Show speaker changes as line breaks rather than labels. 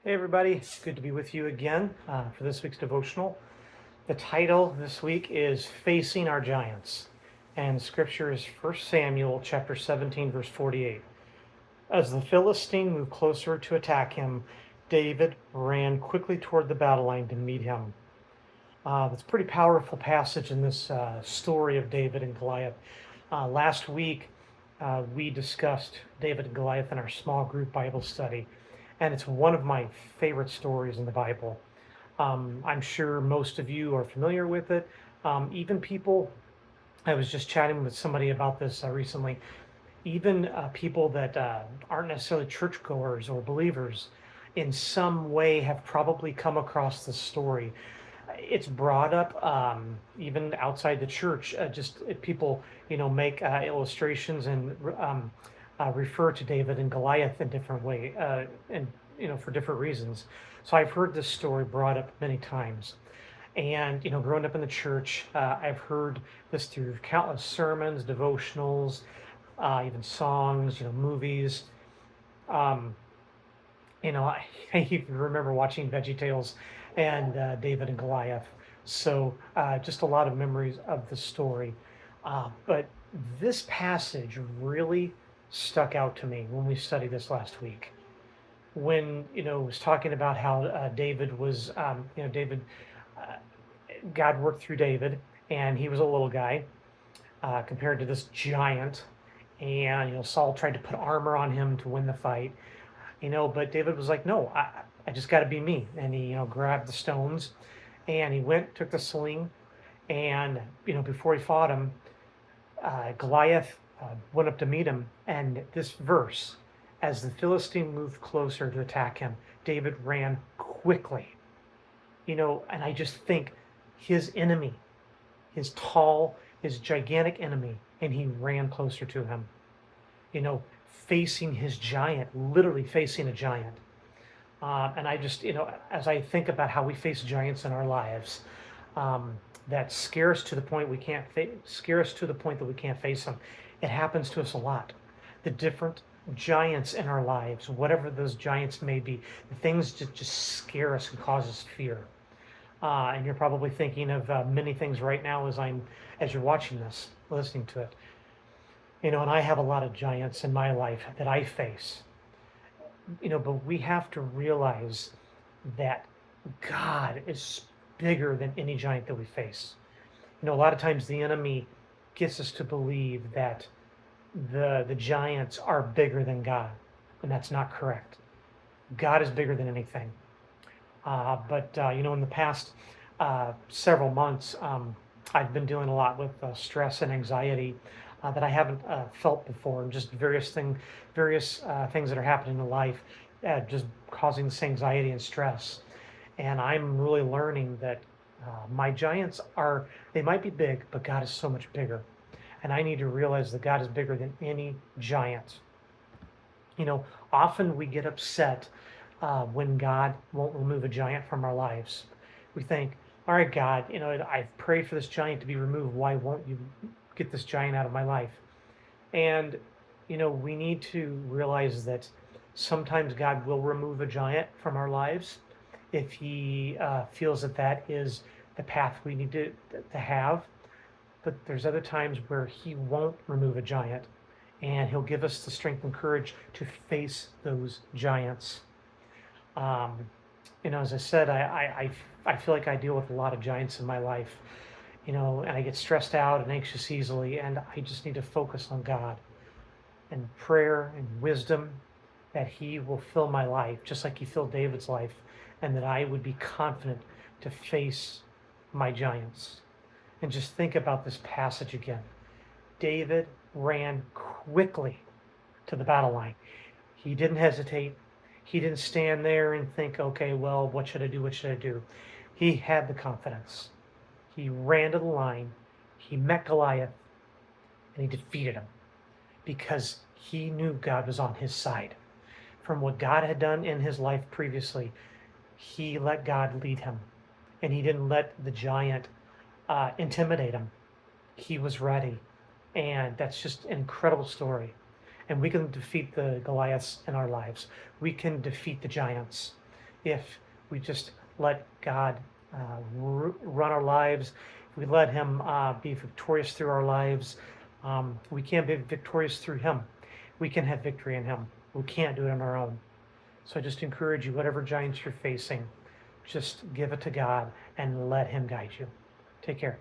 Hey everybody, good to be with you again for this week's devotional. The title this week is Facing Our Giants, and scripture is 1 Samuel chapter 17, verse 48. As the Philistine moved closer to attack him, David ran quickly toward the battle line to meet him. That's a pretty powerful passage in this story of David and Goliath. Last week, we discussed David and Goliath in our small group Bible study, and it's one of my favorite stories in the Bible. I'm sure most of you are familiar with it. Even people, I was just chatting with somebody about this recently, even people that aren't necessarily churchgoers or believers, in some way have probably come across this story. It's brought up even outside the church. People, make illustrations and refer to David and Goliath in different way, and for different reasons. So I've heard this story brought up many times. And growing up in the church, I've heard this through countless sermons, devotionals, even songs, movies. Um, I even remember watching VeggieTales and David and Goliath. So just a lot of memories of the story. But this passage really stuck out to me when we studied this last week. When it was talking about how David was, David, uh, God worked through David, and he was a little guy compared to this giant. And Saul tried to put armor on him to win the fight, but David was like, no, I just got to be me. And he, grabbed the stones and he went, took the sling. And, before he fought him, Goliath went up to meet him. And this verse, as the Philistine moved closer to attack him, David ran quickly. And I just think his enemy, his tall, his gigantic enemy, and he ran closer to him, facing his giant, literally facing a giant. And I just, as I think about how we face giants in our lives, that scare us to the point we can't scare us to the point that we can't face them. It happens to us a lot. The different giants in our lives, whatever those giants may be, the things that just scare us and cause us fear. And you're probably thinking of many things right now as you're watching this, listening to it. And I have a lot of giants in my life that I face. But we have to realize that God is bigger than any giant that we face. A lot of times the enemy gets us to believe that the giants are bigger than God, and that's not correct. God is bigger than anything. But in the past several months, I've been dealing a lot with stress and anxiety that I haven't felt before, and just various things that are happening in life, just causing this anxiety and stress. And I'm really learning that my giants they might be big, but God is so much bigger. And I need to realize that God is bigger than any giant. Often we get upset when God won't remove a giant from our lives. We think, all right, God, I've prayed for this giant to be removed. Why won't you get this giant out of my life? And, we need to realize that sometimes God will remove a giant from our lives if he feels that that is the path we need to have. But there's other times where he won't remove a giant, and he'll give us the strength and courage to face those giants. Um, as I said, I feel like I deal with a lot of giants in my life, and I get stressed out and anxious easily, and I just need to focus on God and prayer and wisdom, that he will fill my life just like he filled David's life, and that I would be confident to face my giants. And just think about this passage again. David ran quickly to the battle line. He didn't hesitate. He didn't stand there and think, okay, well, what should I do? What should I do? He had the confidence. He ran to the line. He met Goliath and he defeated him because he knew God was on his side. From what God had done in his life previously, he let God lead him, and he didn't let the giant intimidate him. He was ready, and that's just an incredible story. And we can defeat the Goliaths in our lives. We can defeat the giants. if we just let God run our lives. If we let Him be victorious through our lives, we can't be victorious through Him. We can have victory in Him. We can't do it on our own. So I just encourage you, whatever giants you're facing, just give it to God and let Him guide you. Take care.